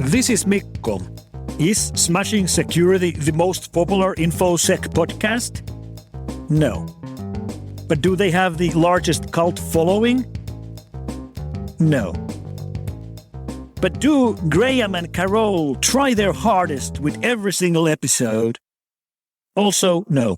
This is Mikko. Is Smashing Security the most popular InfoSec podcast? No. But do they have the largest cult following? No. But do Graham and Carole try their hardest with every single episode? Also, no.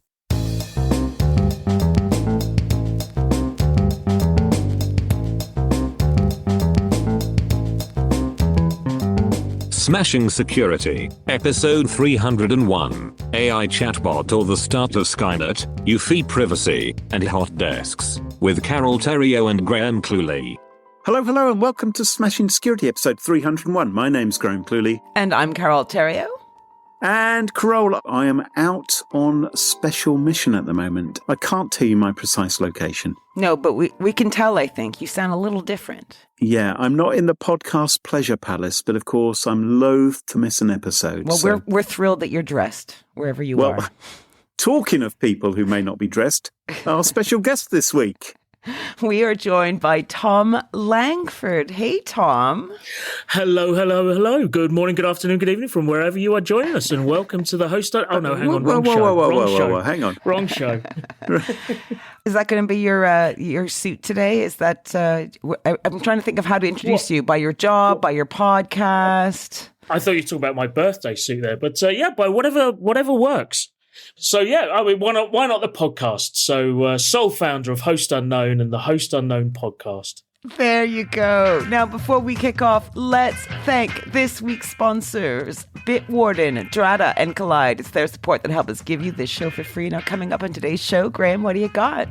Smashing Security, Episode 301, AI Chatbot or the Start of Skynet, Eufy Privacy, and Hot Desks, with Carole, Theriault and Graham Cluley. Hello, and welcome to Smashing Security, Episode 301. My name's Graham Cluley. And I'm Carole Theriault. And Carole, I am out on special mission at the moment. I can't tell you my precise location. No, but we can tell, I think. You sound a little different. Yeah, I'm not in the podcast pleasure palace, but of course I'm loath to miss an episode. Well, we're thrilled that you're dressed, wherever you are. Talking of people who may not be dressed, our special guest this week. We are joined by Thom Langford. Hey, Thom. Hello. Good morning, good afternoon, good evening from wherever you are joining us, and welcome to the host. Oh no, hang on, wrong show. Hang on, wrong show. Is that going to be your suit today? Is that? I'm trying to think of how to introduce you by your job, by your podcast. I thought you were talking about my birthday suit there, but by whatever works. So why not the podcast? So sole founder of Host Unknown and the Host Unknown podcast. There you go. Now, before we kick off, let's thank this week's sponsors, Bitwarden, Drata, and Collide. It's their support that helped us give you this show for free. Now, coming up on today's show, Graham, what do you got?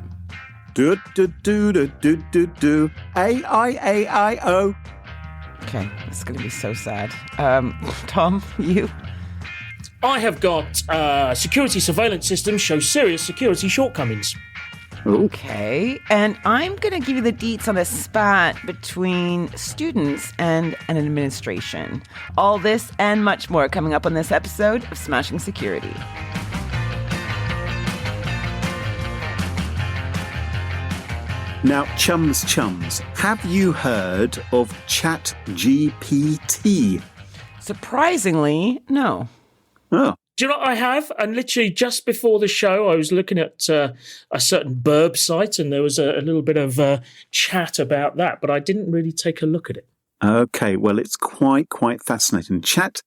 A-I-A-I-O. Okay, this is going to be so sad. Thom, you? I have got security surveillance systems show serious security shortcomings. Okay, and I'm going to give you the deets on a spat between students and an administration. All this and much more coming up on this episode of Smashing Security. Now, chums, have you heard of ChatGPT? Surprisingly, no. Oh. Do you know what I have? And literally just before the show, I was looking at a certain burb site, and there was a little bit of chat about that, but I didn't really take a look at it. Okay, well, it's quite fascinating. ChatGPT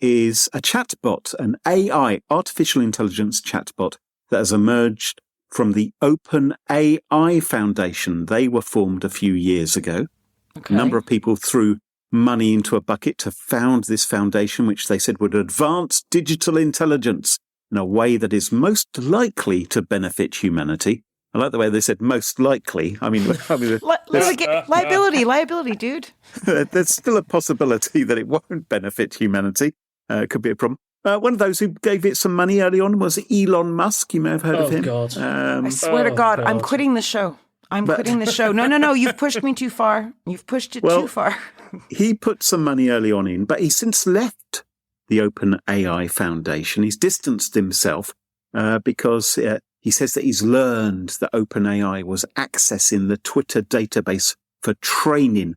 is a chatbot, an AI, artificial intelligence chatbot that has emerged from the OpenAI Foundation. They were formed a few years ago. Okay. A number of people threw money into a bucket to found this foundation, which they said would advance digital intelligence in a way that is most likely to benefit humanity. I like the way they said most likely. Liability, dude. There's still a possibility that it won't benefit humanity. It could be a problem. One of those who gave it some money early on was Elon Musk. You may have heard of him. God. I swear to God, I'm quitting the show. Quitting the show. No, you've pushed me too far. You've pushed it too far. He put some money early on in, but he's since left the OpenAI Foundation. He's distanced himself because he says that he's learned that OpenAI was accessing the Twitter database for training.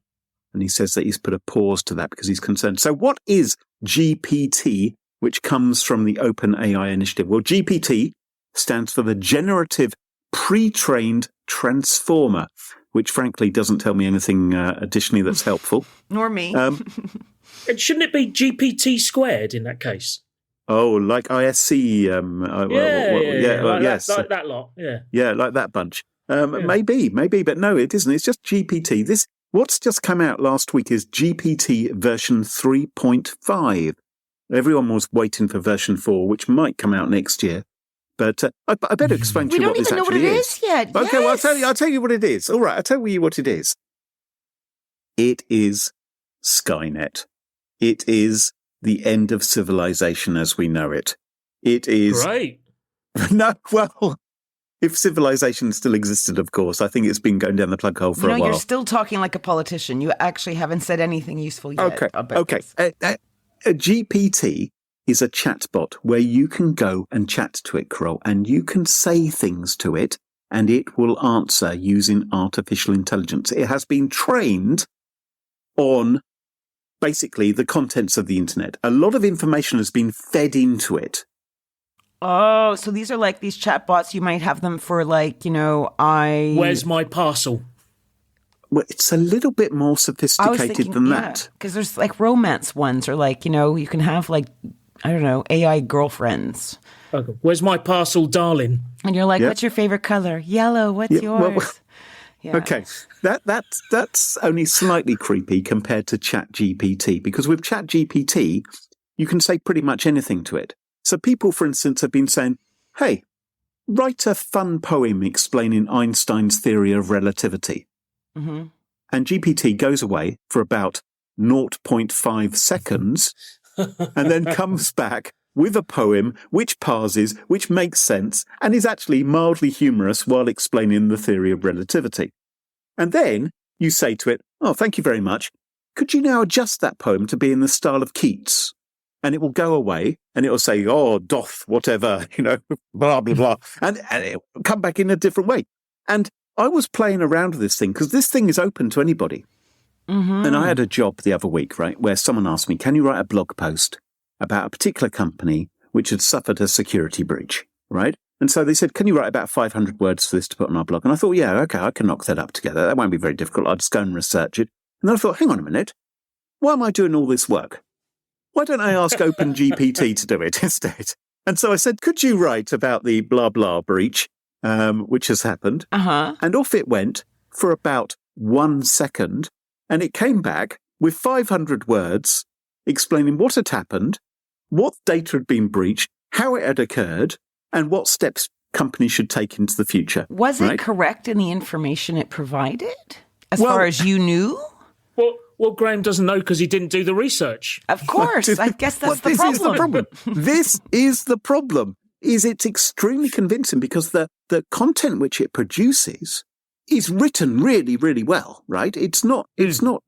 And he says that he's put a pause to that because he's concerned. So what is GPT, which comes from the OpenAI initiative? Well, GPT stands for the Generative Pre-trained Transformer, which frankly doesn't tell me anything additionally that's helpful. Nor me. And shouldn't it be GPT squared in that case? Oh, like ISC. Yes. Like that lot. Yeah, like that bunch. Maybe, but no, it isn't. It's just GPT. What's just come out last week is GPT version 3.5. Everyone was waiting for version 4, which might come out next year. But I better explain to you what this actually is. We don't even know what it is yet. Okay, yes. well, I'll tell you what it is. All right, I'll tell you what it is. It is Skynet. It is the end of civilization as we know it. It is... Right. No, well, if civilization still existed, of course. I think it's been going down the plug hole for a while. You're still talking like a politician. You actually haven't said anything useful yet. Okay. A GPT is a chatbot where you can go and chat to it, Carole, and you can say things to it, and it will answer using artificial intelligence. It has been trained on basically the contents of the internet. A lot of information has been fed into it. Oh, so these are like these chatbots. You might have them for like, Where's my parcel? Well, it's a little bit more sophisticated than that. Because there's like romance ones, or like, you can have like, I don't know, AI girlfriends. Okay. Where's my parcel, darling? And you're like, what's your favorite color? Yellow. What's yours? Okay, that's only slightly creepy compared to ChatGPT, because with ChatGPT, you can say pretty much anything to it. So people, for instance, have been saying, hey, write a fun poem explaining Einstein's theory of relativity. Mm-hmm. And GPT goes away for about 0.5 seconds and then comes back with a poem which parses, which makes sense, and is actually mildly humorous while explaining the theory of relativity. And then you say to it, oh, thank you very much. Could you now adjust that poem to be in the style of Keats? And it will go away and it will say, oh, doth, whatever, blah, blah, blah. And it will come back in a different way. And I was playing around with this thing because this thing is open to anybody. Mm-hmm. And I had a job the other week, right, where someone asked me, can you write a blog post about a particular company which had suffered a security breach, right? And so they said, can you write about 500 words for this to put on our blog? And I thought, yeah, okay, I can knock that up together. That won't be very difficult. I'll just go and research it. And then I thought, hang on a minute. Why am I doing all this work? Why don't I ask OpenGPT to do it instead? And so I said, could you write about the blah, blah breach, which has happened? Uh-huh. And off it went for about 1 second. And it came back with 500 words explaining what had happened, what data had been breached, how it had occurred, and what steps companies should take into the future. Was it correct in the information it provided? As far as you knew? Well, Graham doesn't know because he didn't do the research. Of course. I guess that's the problem. This is the problem. This is the problem. It's extremely convincing because the content which it produces is written really, really well, right? It's not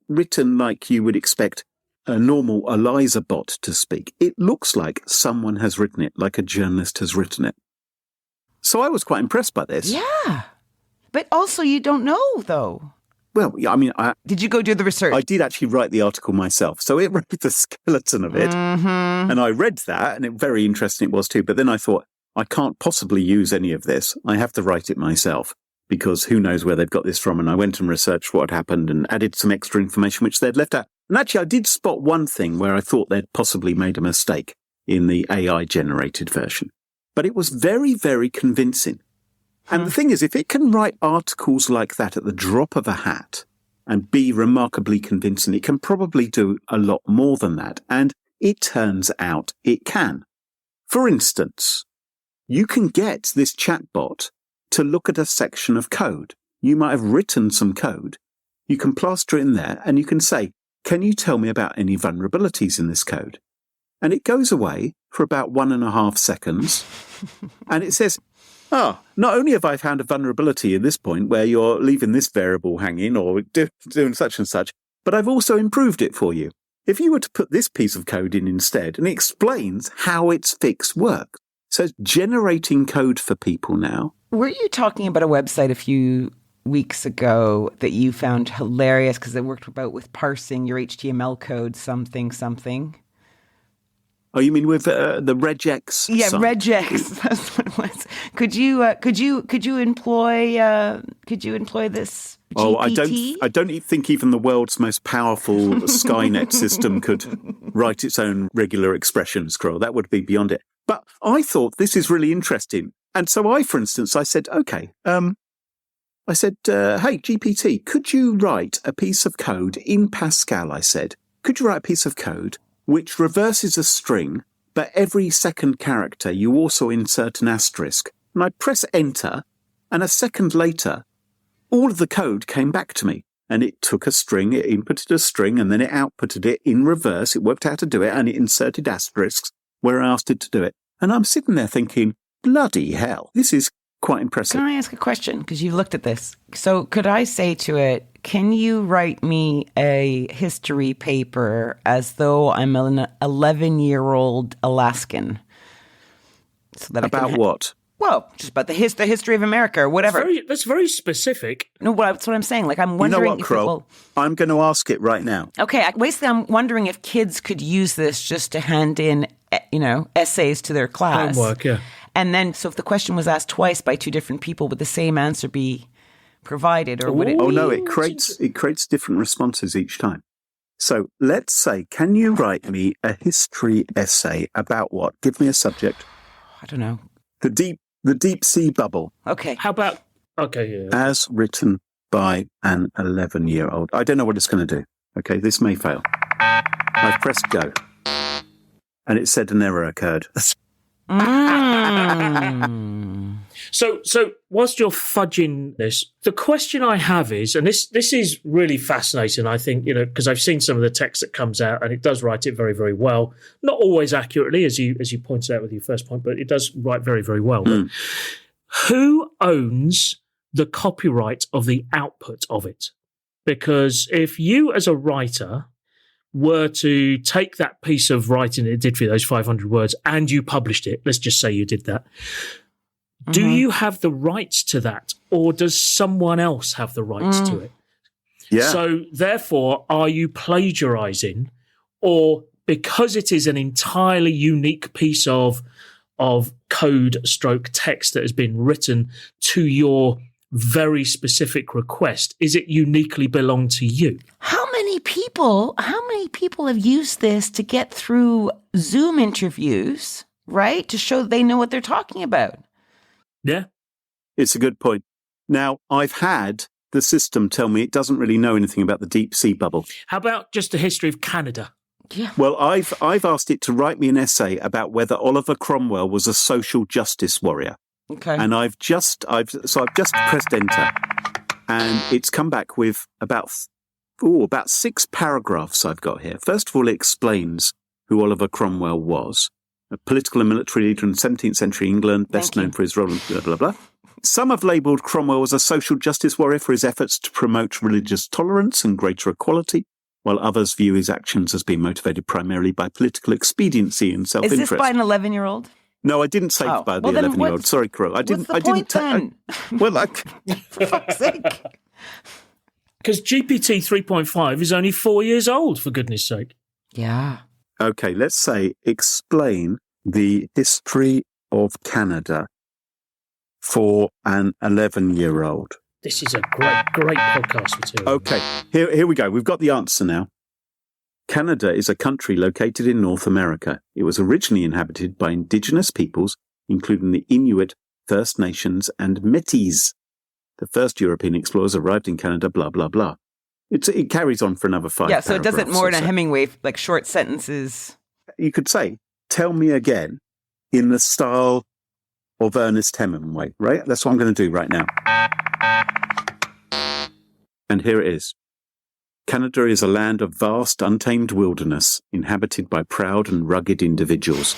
written like you would expect a normal Eliza bot to speak. It looks like someone has written it, like a journalist has written it. So I was quite impressed by this. Yeah. But also you don't know, though. Well, yeah, I mean, did you go do the research? I did actually write the article myself. So it wrote the skeleton of it. Mm-hmm. And I read that, and very interesting it was too. But then I thought, I can't possibly use any of this. I have to write it myself, because who knows where they've got this from. And I went and researched what had happened and added some extra information which they'd left out. And actually, I did spot one thing where I thought they'd possibly made a mistake in the AI-generated version. But it was very, very convincing. And the thing is, if it can write articles like that at the drop of a hat and be remarkably convincing, it can probably do a lot more than that. And it turns out it can. For instance, you can get this chatbot to look at a section of code. You might have written some code. You can plaster it in there and you can say, can you tell me about any vulnerabilities in this code? And it goes away for about 1.5 seconds. And it says, not only have I found a vulnerability at this point where you're leaving this variable hanging or doing such and such, but I've also improved it for you. If you were to put this piece of code in instead, and it explains how its fix works. So it's generating code for people now. Were you talking about a website a few weeks ago that you found hilarious because it worked about with parsing your HTML code, something? Oh, you mean with the regex? Yeah, site? regex. That's what it was. Could you employ this GPT? Oh, I don't think even the world's most powerful Skynet system could write its own regular expressions, Carole. That would be beyond it. But I thought this is really interesting. And so for instance, I said, okay, hey, GPT, could you write a piece of code in Pascal, I said. Could you write a piece of code which reverses a string, but every second character you also insert an asterisk? And I press enter, and a second later, all of the code came back to me. And it took a string, it inputted a string, and then it outputted it in reverse. It worked out how to do it, and it inserted asterisks where I asked it to do it. And I'm sitting there thinking, bloody hell, this is quite impressive. Can I ask a question? Because you looked at this. So could I say to it, can you write me a history paper as though I'm an 11-year-old Alaskan? So that About what? Well, just about the history of America or whatever. That's very specific. No, that's what I'm saying. Like, I'm wondering. You know what, Carole? I'm going to ask it right now. Okay, basically, I'm wondering if kids could use this just to hand in, essays to their class. Homework, yeah. And then, so if the question was asked twice by two different people, would the same answer be provided, or would it? Oh no, it creates different responses each time. So let's say, can you write me a history essay about what? Give me a subject. I don't know. The deep sea bubble. Okay. How about? Okay, yeah. As written by an 11-year-old. I don't know what it's going to do. Okay, this may fail. I've pressed go, and it said an error occurred. So whilst you're fudging this, the question I have is, and this is really fascinating, I think, because I've seen some of the text that comes out, and it does write it very, very well. Not always accurately, as you pointed out with your first point, but it does write very, very well. Who owns the copyright of the output of it? Because if you, as a writer, were to take that piece of writing it did for you, those 500 words, and you published it, let's just say you did that, do you have the rights to that, or does someone else have the rights to it? Yeah. So therefore, are you plagiarizing, or because it is an entirely unique piece of code stroke text that has been written to your very specific request, is it uniquely belong to you? How many people have used this to get through Zoom interviews, right? To show they know what they're talking about. Yeah. It's a good point. Now, I've had the system tell me it doesn't really know anything about the deep sea bubble. How about just the history of Canada? Yeah. Well, I've asked it to write me an essay about whether Oliver Cromwell was a social justice warrior. Okay. And I've just pressed enter, and it's come back with about 6 paragraphs I've got here. First of all, it explains who Oliver Cromwell was. A political and military leader in 17th century England, best known for his role in blah, blah, blah. Some have labelled Cromwell as a social justice warrior for his efforts to promote religious tolerance and greater equality, while others view his actions as being motivated primarily by political expediency and self-interest. Is this by an 11-year-old? No, I didn't say by the 11-year-old. Sorry, Carole. For fuck's sake. Because GPT 3.5 is only 4 years old, for goodness sake. Yeah. Okay, let's say explain the history of Canada for an 11-year-old. This is a great podcast material. Okay, here we go. We've got the answer now. Canada is a country located in North America. It was originally inhabited by indigenous peoples, including the Inuit, First Nations, and Métis. The first European explorers arrived in Canada, blah, blah, blah. It carries on for another 5 Yeah, so it does it more in a so. Hemingway, like short sentences. You could say, tell me again, in the style of Ernest Hemingway, right? That's what I'm going to do right now. And here it is. Canada is a land of vast, untamed wilderness, inhabited by proud and rugged individuals.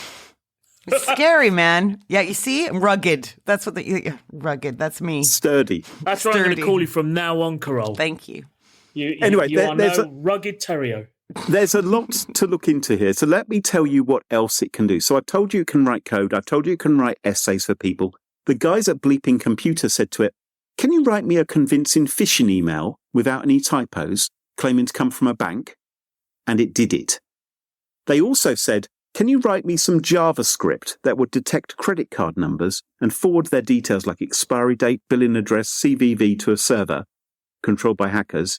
It's scary, man. Yeah, you see? Rugged. That's what rugged. That's me. Sturdy. That's what I'm going to call you from now on, Carole. Thank you. Anyway, you are now rugged Theriault. There's a lot to look into here. So let me tell you what else it can do. So I've told you it can write code. I've told you it can write essays for people. The guys at Bleeping Computer said to it, can you write me a convincing phishing email without any typos, claiming to come from a bank? And it did it. They also said, can you write me some JavaScript that would detect credit card numbers and forward their details like expiry date, billing address, CVV to a server controlled by hackers?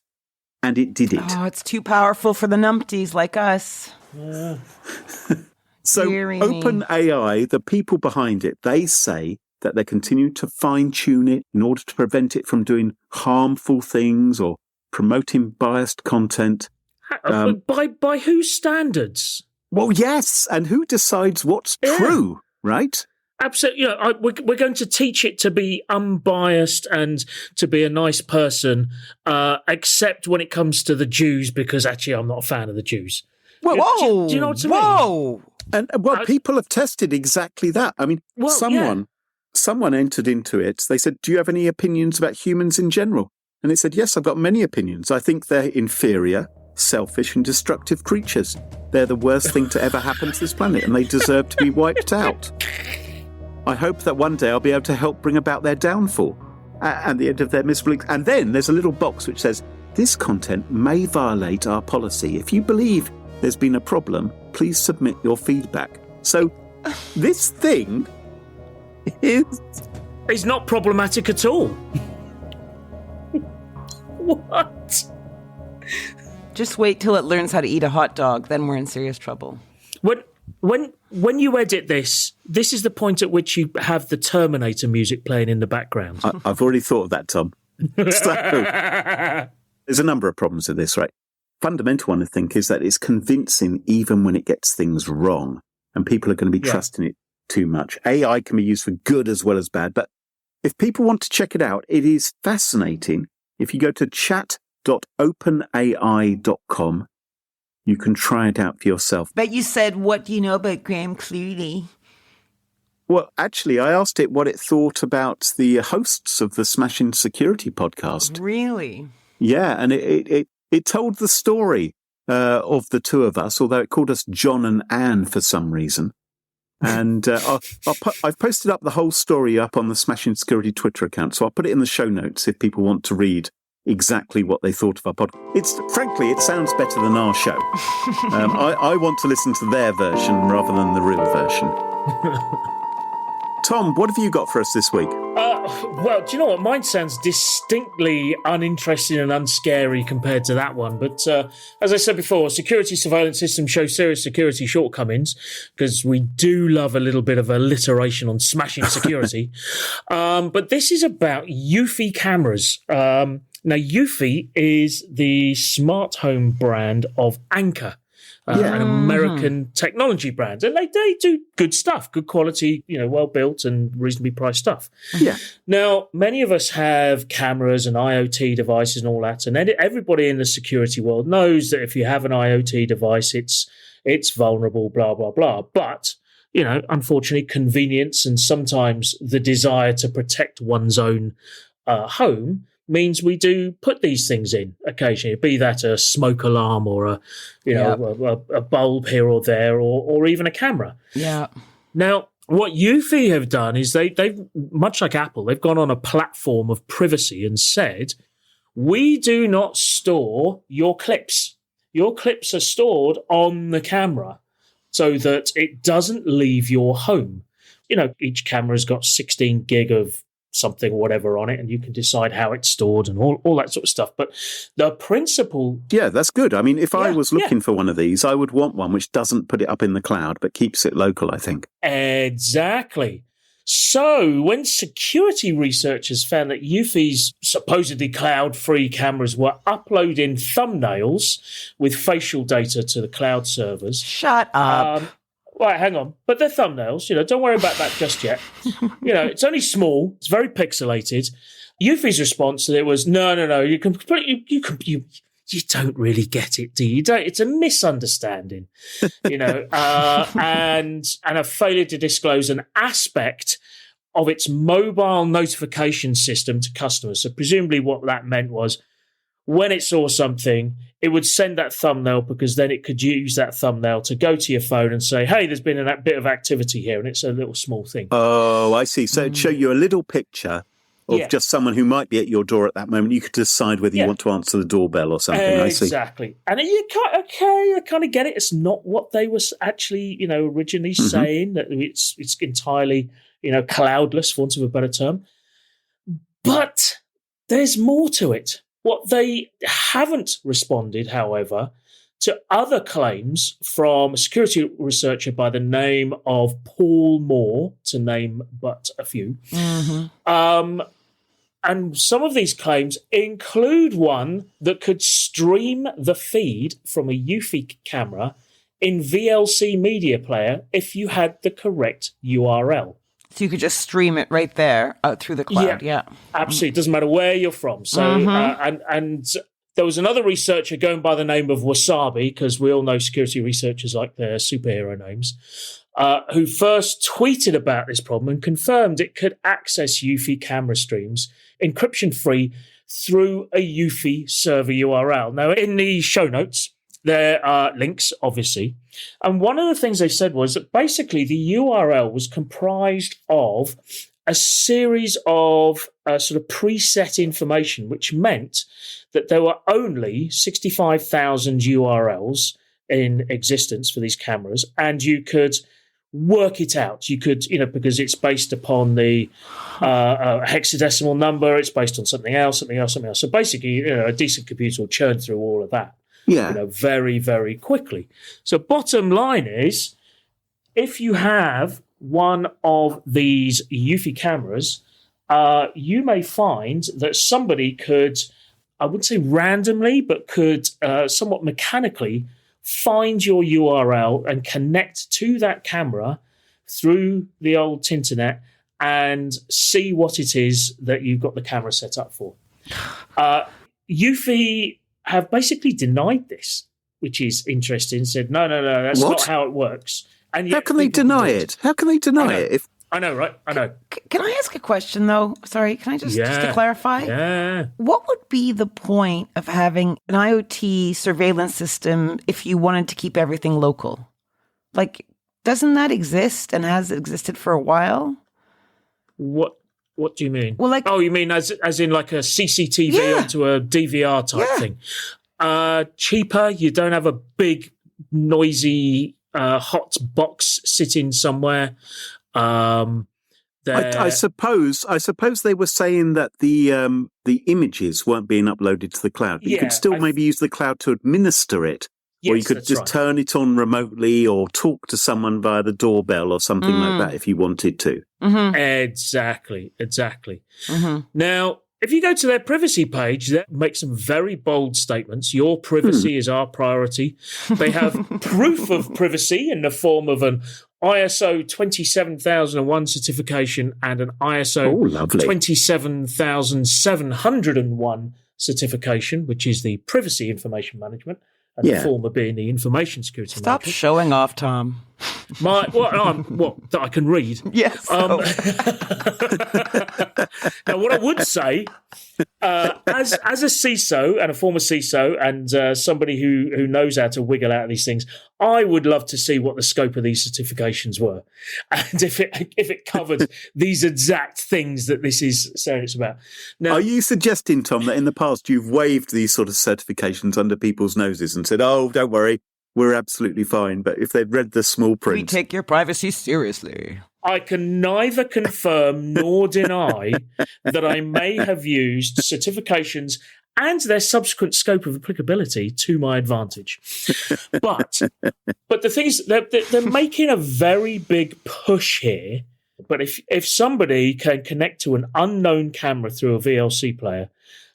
And it did it. Oh, it's too powerful for the numpties like us. Yeah. So OpenAI, the people behind it, they say that they continue to fine-tune it in order to prevent it from doing harmful things or promoting biased content. By whose standards? Well, yes. And who decides what's true, right? Absolutely. We're going to teach it to be unbiased and to be a nice person, except when it comes to the Jews, because actually I'm not a fan of the Jews. Whoa! Do you know what I mean? Whoa! And people have tested exactly that. I mean, someone entered into it. They said, do you have any opinions about humans in general? And it said, yes, I've got many opinions. I think they're inferior, selfish and destructive creatures. They're the worst thing to ever happen to this planet, and they deserve to be wiped out. I hope that one day I'll be able to help bring about their downfall and the end of their miserable. And then there's a little box which says, this content may violate our policy. If you believe there's been a problem, please submit your feedback. So this thing is... It's not problematic at all. What? Just wait till it learns how to eat a hot dog, then we're in serious trouble. When you edit this is the point at which you have the Terminator music playing in the background. I've already thought of that, Tom. So, there's a number of problems with this, right? Fundamental one, I think, is that it's convincing even when it gets things wrong, and people are going to be trusting it too much. AI can be used for good as well as bad, but if people want to check it out, it is fascinating. If you go to chat.openai.com, you can try it out for yourself. But you said, what do you know about Graham Cluley? Well, actually, I asked it what it thought about the hosts of the Smashing Security podcast. Really? Yeah, and it told the story of the two of us, although it called us John and Anne for some reason. And I've posted up the whole story up on the Smashing Security Twitter account, so I'll put it in the show notes if people want to read exactly what they thought of our podcast. Frankly, it sounds better than our show. I want to listen to their version rather than the real version. Tom, what have you got for us this week? Well, do you know what? Mine sounds distinctly uninteresting and unscary compared to that one. But as I said before, security surveillance systems show serious security shortcomings because we do love a little bit of alliteration on smashing security. But this is about Eufy cameras. Now, Eufy is the smart home brand of Anker. An American technology brand. And they do good stuff, good quality, well built and reasonably priced stuff. Yeah. Now, many of us have cameras and IoT devices and all that. And everybody in the security world knows that if you have an IoT device, it's vulnerable, blah, blah, blah. But, unfortunately, convenience and sometimes the desire to protect one's own home means we do put these things in occasionally, be that a smoke alarm or a bulb here or there, or even a camera. Yeah. Now, what Eufy have done is they've much like Apple, they've gone on a platform of privacy and said, we do not store your clips. Your clips are stored on the camera so that it doesn't leave your home. Each camera's got 16 gig of something or whatever on it, and you can decide how it's stored and all that sort of stuff. But the principle... Yeah, that's good. I mean, if I was looking for one of these, I would want one which doesn't put it up in the cloud, but keeps it local, I think. Exactly. So when security researchers found that Eufy's supposedly cloud-free cameras were uploading thumbnails with facial data to the cloud servers... Shut up. Right, hang on. But they're thumbnails. Don't worry about that just yet. It's only small. It's very pixelated. Eufy's response to it was, no. You don't really get it, do you? It's a misunderstanding, and a failure to disclose an aspect of its mobile notification system to customers. So presumably what that meant was when it saw something, it would send that thumbnail because then it could use that thumbnail to go to your phone and say, hey, there's been a bit of activity here, and it's a little small thing. Oh, I see. So it'd show you a little picture of just someone who might be at your door at that moment. You could decide whether you want to answer the doorbell or something. I see. Exactly. And I kind of get it. It's not what they were actually, originally saying, that it's entirely, cloudless, for want of a better term. But there's more to it. What they haven't responded, however, to other claims from a security researcher by the name of Paul Moore, to name but a few. Mm-hmm. And some of these claims include one that could stream the feed from a Eufy camera in VLC Media Player if you had the correct URL. So you could just stream it right there through the cloud. Yeah, absolutely. It doesn't matter where you're from. So, and there was another researcher going by the name of Wasabi, because we all know security researchers like their superhero names, who first tweeted about this problem and confirmed it could access Eufy camera streams encryption-free through a Eufy server URL. Now, in the show notes, There are links, obviously. And one of the things they said was that basically the URL was comprised of a series of sort of preset information, which meant that there were only 65,000 URLs in existence for these cameras, and you could work it out. You could, because it's based upon the hexadecimal number, it's based on something else. So basically, a decent computer will churn through all of that. Yeah. Very, very quickly. So bottom line is, if you have one of these Eufy cameras, you may find that somebody could, I wouldn't say randomly, but could somewhat mechanically find your URL and connect to that camera through the old Tinternet and see what it is that you've got the camera set up for. Eufy have basically denied this, which is interesting. Said, no, that's not how it works. And how can they deny it? How can they deny it? I know, right? I know. Can I ask a question, though? Sorry, can I just to clarify? Yeah. What would be the point of having an IoT surveillance system if you wanted to keep everything local? Like, doesn't that exist and has existed for a while? What do you mean? Well, like, you mean as in like a CCTV onto a DVR type thing? Cheaper. You don't have a big, noisy, hot box sitting somewhere. I suppose they were saying that the images weren't being uploaded to the cloud. But you could still maybe use the cloud to administer it. Yes, or you could just turn it on remotely or talk to someone via the doorbell or something like that if you wanted to. Mm-hmm. Exactly. Mm-hmm. Now, if you go to their privacy page, they make some very bold statements. Your privacy is our priority. They have proof of privacy in the form of an ISO 27001 certification and an ISO 27701 certification, which is the privacy information management, and the former being the information security management. Stop showing off, Thom. That I can read. Yes. Now, what I would say, as a CISO and a former CISO and somebody who knows how to wiggle out of these things, I would love to see what the scope of these certifications were, and if it covered these exact things that this is saying it's about. Now, are you suggesting, Thom, that in the past you've waived these sort of certifications under people's noses and said, "Oh, don't worry, we're absolutely fine"? But if they'd read the small print, we take your privacy seriously. I can neither confirm nor deny that I may have used certifications and their subsequent scope of applicability to my advantage. But the thing is, they're making a very big push here. But if somebody can connect to an unknown camera through a VLC player,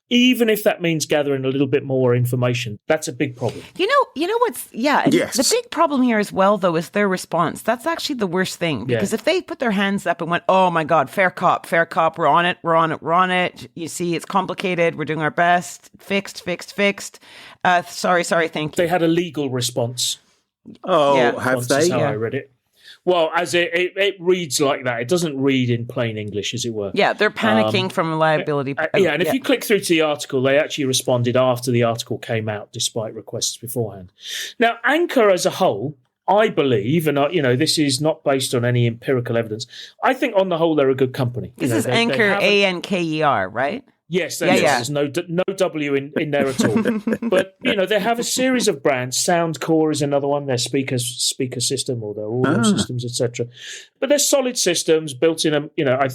even if that means gathering a little bit more information, that's a big problem. You know what's, and yes. The big problem here as well, though, is their response. That's actually the worst thing, because if they put their hands up and went, "Oh my God, fair cop, we're on it. You see, it's complicated. We're doing our best. Fixed. Sorry, thank you." They had a legal response. Oh, have they? That's how I read it. Well, as it reads like that. It doesn't read in plain English, as it were. Yeah, they're panicking from a liability. If you click through to the article, they actually responded after the article came out, despite requests beforehand. Now, Anchor as a whole, I believe, and this is not based on any empirical evidence, I think on the whole they're a good company. This is Anchor, Anker, right? Yes, there's no W in there at all. But, they have a series of brands. Soundcore is another one, their speaker system or their audio systems, etc. But they're solid systems built in, I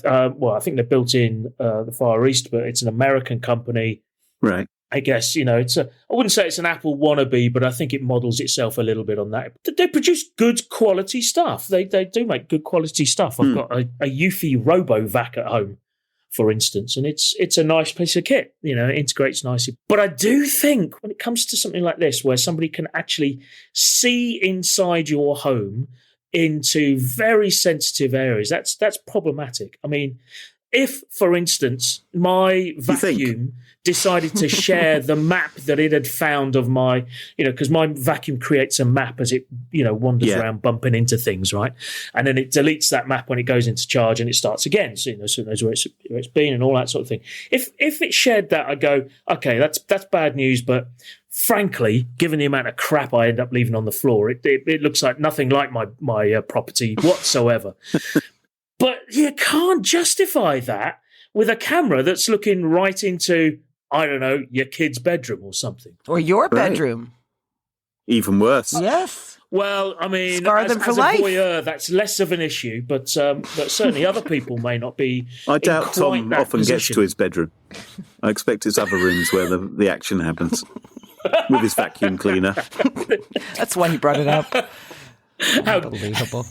think they're built in the Far East, but it's an American company. Right. I guess, I wouldn't say it's an Apple wannabe, but I think it models itself a little bit on that. They produce good quality stuff. They do make good quality stuff. I've got a Eufy RoboVac at home, for instance, and it's a nice piece of kit, it integrates nicely. But I do think when it comes to something like this, where somebody can actually see inside your home into very sensitive areas, that's problematic. I mean, if, for instance, my vacuum decided to share the map that it had found of my, because my vacuum creates a map as it, wanders around bumping into things, right? And then it deletes that map when it goes into charge and it starts again. So, so it knows where it's been and all that sort of thing. If it shared that, I'd go, okay, that's bad news, but frankly, given the amount of crap I end up leaving on the floor, it looks like nothing like my property whatsoever. But you can't justify that with a camera that's looking right into, I don't know, your kid's bedroom or something. Or your bedroom. Even worse. Yes. Well, I mean, Scar them for as a life. voyeur, that's less of an issue, but certainly other people may not be. I doubt in quite Thom that often position. gets to his bedroom. I expect it's other rooms where the action happens with his vacuum cleaner. That's why he brought it up. How- Unbelievable.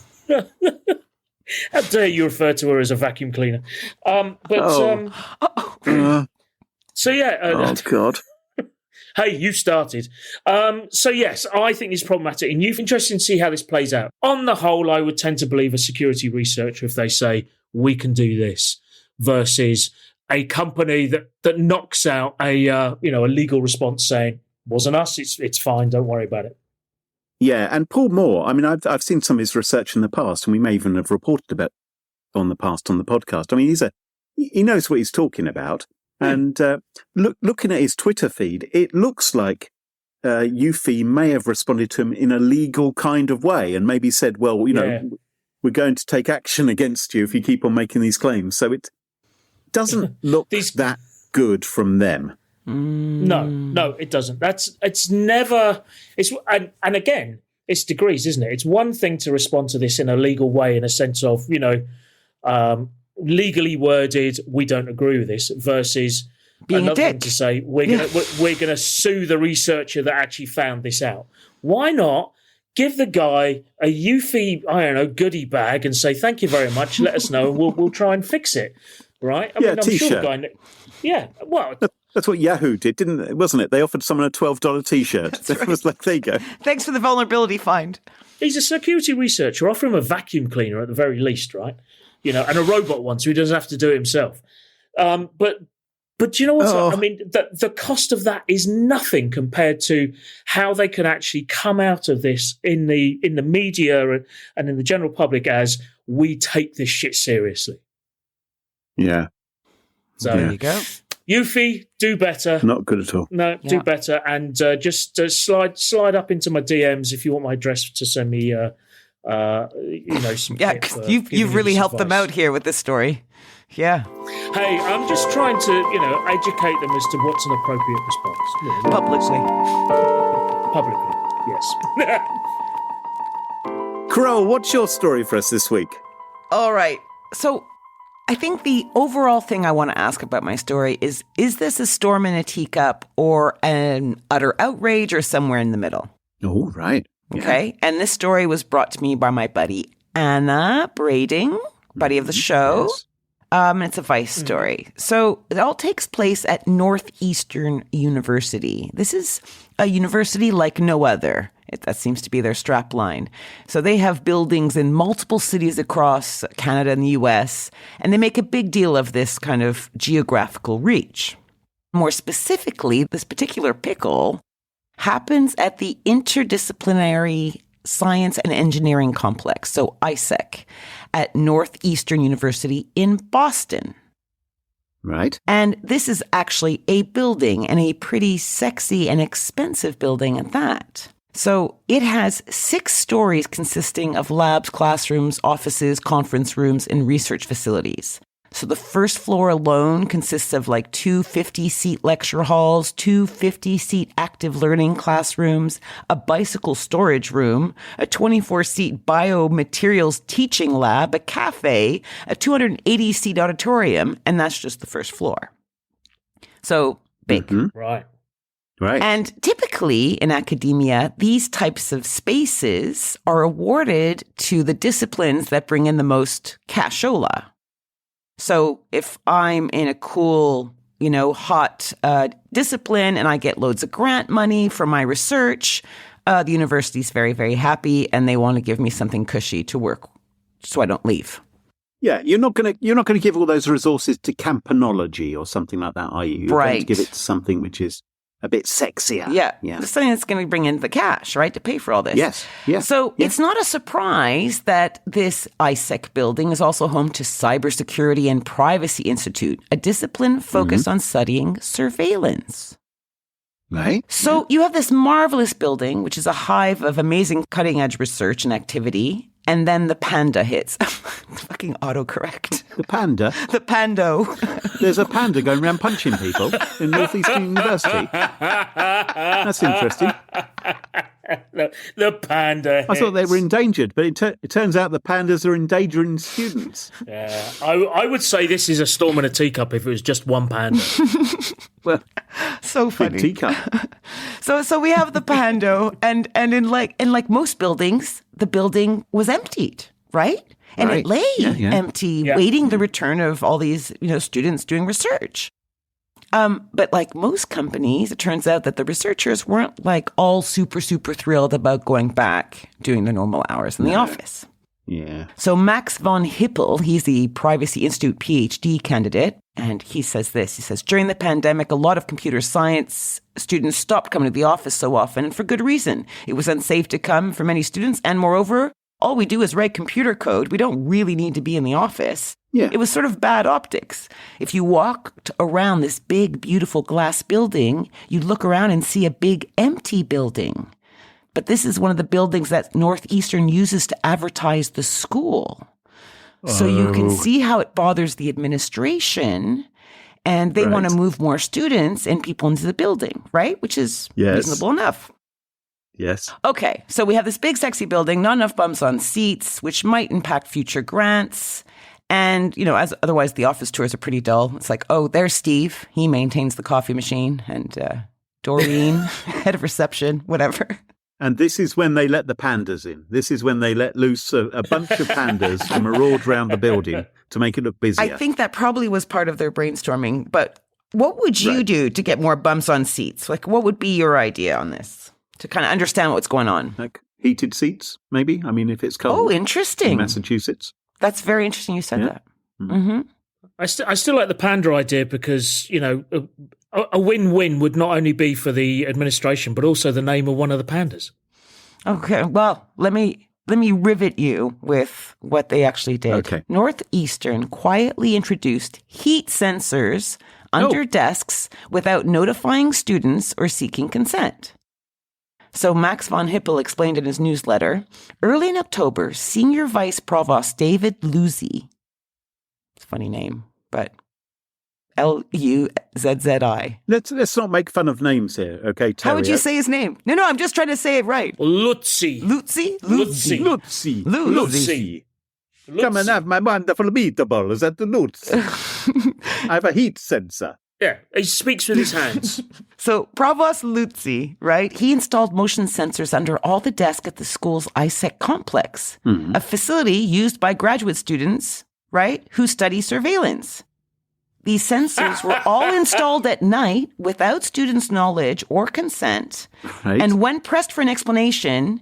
How dare you refer to her as a vacuum cleaner? So yeah. Oh, God. Hey, you started. So yes, I think it's problematic, and you're interested to see how this plays out. On the whole, I would tend to believe a security researcher if they say we can do this, versus a company that knocks out a legal response saying wasn't us, it's fine, don't worry about it. Yeah, and Paul Moore, I mean, I've seen some of his research in the past, and we may even have reported about on the podcast. I mean, he knows what he's talking about. And looking at his Twitter feed, it looks like Eufy may have responded to him in a legal kind of way and maybe said, well, we're going to take action against you if you keep on making these claims. So it doesn't look that good from them. No, it doesn't. And again, it's degrees, isn't it? It's one thing to respond to this in a legal way in a sense of, legally worded, we don't agree with this, versus being another a dick. thing to say we're gonna sue the researcher that actually found this out. Why not give the guy a Eufy, I don't know, goodie bag and say thank you very much, let us know, and we'll try and fix it, right? I mean, I'm T-shirt. sure the guy. Yeah, well. That's what Yahoo did, wasn't it? They offered someone a $12 T-shirt. It was like, there you go. Thanks for the vulnerability find. He's a security researcher. Offer him a vacuum cleaner at the very least, right? And a robot one, so he doesn't have to do it himself. But do you know what? I mean, the cost of that is nothing compared to how they can actually come out of this in the media and in the general public as we take this shit seriously. Yeah. So there you go. Eufy, do better. Not good at all. No, do better, and just slide up into my DMs if you want my address to send me. Some you've really helped them out here with this story. Yeah. Hey, I'm just trying to, educate them as to what's an appropriate response. Publicly, yes. Carole, what's your story for us this week? All right. So I think the overall thing I want to ask about my story is this a storm in a teacup or an utter outrage or somewhere in the middle? Oh, right. Okay. Yeah. And this story was brought to me by my buddy, Anna Brading, buddy of the show. Yes. It's a Vice story. So it all takes place at Northeastern University. This is a university like no other. That seems to be their strap line. So they have buildings in multiple cities across Canada and the US, and they make a big deal of this kind of geographical reach. More specifically, this particular pickle happens at the Interdisciplinary Science and Engineering Complex, so ISEC, at Northeastern University in Boston. Right. And this is actually a building, and a pretty sexy and expensive building at that. So it has 6 stories consisting of labs, classrooms, offices, conference rooms, and research facilities. So the first floor alone consists of like 2 50-seat lecture halls, 2 50-seat active learning classrooms, a bicycle storage room, a 24-seat biomaterials teaching lab, a cafe, a 280-seat auditorium, and that's just the first floor. So big. Mm-hmm. Right. And typically in academia, these types of spaces are awarded to the disciplines that bring in the most cashola. So if I'm in a cool, hot discipline and I get loads of grant money for my research, the university's very, very happy and they want to give me something cushy to work so I don't leave. Yeah, you're not going to give all those resources to campanology or something like that, are you? You're going to give it to something which is a bit sexier. Yeah. Something that's going to bring in the cash, right, to pay for all this. Yes. Yeah. So it's not a surprise that this ISEC building is also home to Cybersecurity and Privacy Institute, a discipline focused on studying surveillance. Right. So you have this marvelous building, which is a hive of amazing cutting-edge research and activity, and then the panda hits. Fucking autocorrect. The panda. The pando. There's a panda going around punching people in Northeastern University. That's interesting. The panda hits. I thought they were endangered, but it turns out the pandas are endangering students. Yeah, I would say this is a storm in a teacup if it was just one panda. Well, So big funny. teacup. So we have the pando, and in like most buildings, the building was emptied, right? And Right. it lay Yeah. empty, Yeah. waiting the return of all these students doing research. But like most companies, it turns out that the researchers weren't like all super thrilled about going back doing the normal hours in the office. Yeah. So Max von Hippel, he's the Privacy Institute PhD candidate, and he says this. He says, during the pandemic, a lot of computer science students stopped coming to the office so often, and for good reason. It was unsafe to come for many students, and moreover, all we do is write computer code. We don't really need to be in the office. Yeah. It was sort of bad optics. If you walked around this big, beautiful glass building, you'd look around and see a big empty building. But this is one of the buildings that Northeastern uses to advertise the school. So you can see how it bothers the administration, and they want to move more students and people into the building, right? Which is reasonable enough. Yes. Okay, so we have this big, sexy building, not enough bums on seats, which might impact future grants. And, as otherwise the office tours are pretty dull. It's like, oh, there's Steve. He maintains the coffee machine. And Doreen, head of reception, whatever. And this is when they let the pandas in. This is when they let loose a bunch of pandas to maraud around the building to make it look busier. I think that probably was part of their brainstorming. But what would you do to get more bums on seats? Like, what would be your idea on this? To kind of understand what's going on. Like heated seats, maybe? I mean, if it's cold. Oh, interesting. In Massachusetts. That's very interesting you said that. Mm-hmm. I still like the panda idea because, a win-win would not only be for the administration, but also the name of one of the pandas. Okay, well, let me rivet you with what they actually did. Okay. Northeastern quietly introduced heat sensors under desks without notifying students or seeking consent. So Max von Hippel explained in his newsletter, early in October, Senior Vice Provost David Luzzi, it's a funny name, but Luzzi. Let's not make fun of names here, okay, Theriault? How would you say his name? No, I'm just trying to say it right. Luzzi. Luzzi? Luzzi. Lutzi. Luzzi. Come and have my wonderful meatballs at the Lutz. I have a heat sensor. Yeah, he speaks with his hands. So Provost Luzzi, right? He installed motion sensors under all the desks at the school's ISEC complex, a facility used by graduate students, right, who study surveillance. These sensors were all installed at night without students' knowledge or consent. Right. And when pressed for an explanation,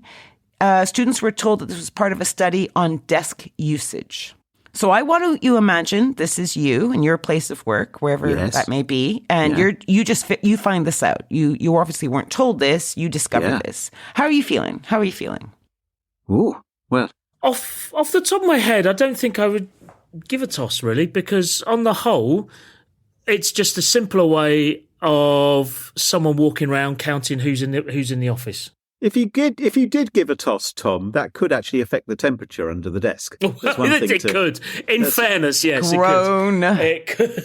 students were told that this was part of a study on desk usage. So I want you imagine this is you in your place of work, wherever that may be, and you find this out. You obviously weren't told this. You discovered this. How are you feeling? Ooh, well. Off the top of my head, I don't think I would give a toss, really, because on the whole, it's just a simpler way of someone walking around counting who's in the office. If you did give a toss, Tom, that could actually affect the temperature under the desk. It could. In fairness, yes, it could.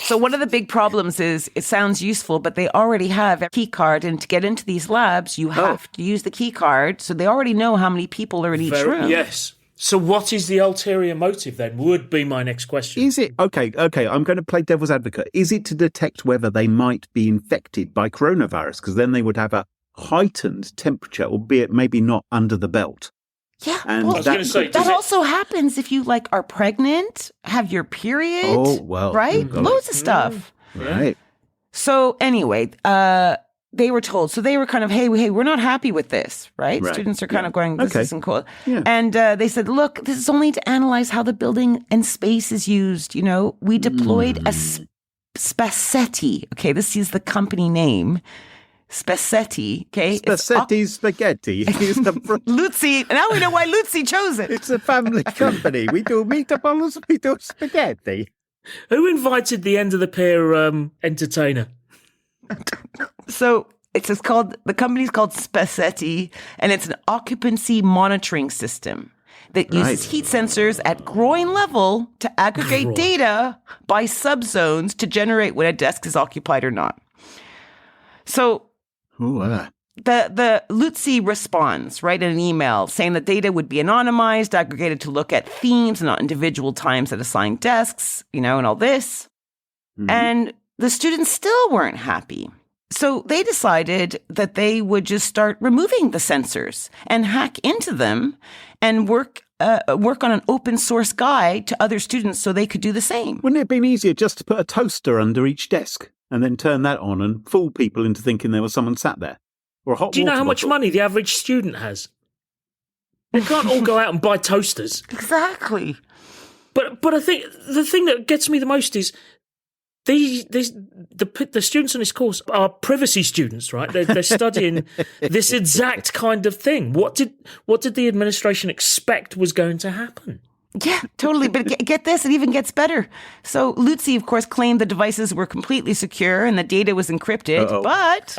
So one of the big problems is it sounds useful, but they already have a key card, and to get into these labs, you have to use the key card. So they already know how many people are in each room. Yes. So what is the ulterior motive then? Would be my next question. Is it okay? I'm going to play devil's advocate. Is it to detect whether they might be infected by coronavirus? Because then they would have a heightened temperature, albeit maybe not under the belt. Yeah, and well, that also happens if you are pregnant, have your period. Oh, well. Right? Loads of stuff. Right. So anyway, they were told. So they were kind of, hey, we're not happy with this, right? Students are kind of going, this isn't cool. Yeah. And they said, look, this is only to analyze how the building and space is used. We deployed a Spacetti. Okay, this is the company name. Spacetti, okay? Spacetti spaghetti. Luzzi. Now we know why Luzzi chose it. It's a family company. We do meatballs, we do spaghetti. Who invited the end of the pier entertainer? So the company's called Spaceti, and it's an occupancy monitoring system that uses heat sensors at groin level to aggregate data by subzones to generate when a desk is occupied or not. So the Lutzi responds, right, in an email saying that data would be anonymized, aggregated to look at themes, not individual times at assigned desks, and all this. Mm-hmm. And the students still weren't happy. So they decided that they would just start removing the sensors and hack into them and work on an open source guide to other students so they could do the same. Wouldn't it have been easier just to put a toaster under each desk and then turn that on and fool people into thinking there was someone sat there? Or a hot Do you know water how much bottle? money the average student has? They can't all go out and buy toasters. Exactly. But I think the thing that gets me the most is the students on this course are privacy students, right? They're studying this exact kind of thing. What did the administration expect was going to happen? Yeah, totally. But get this, it even gets better. So Lutzi, of course, claimed the devices were completely secure and the data was encrypted. But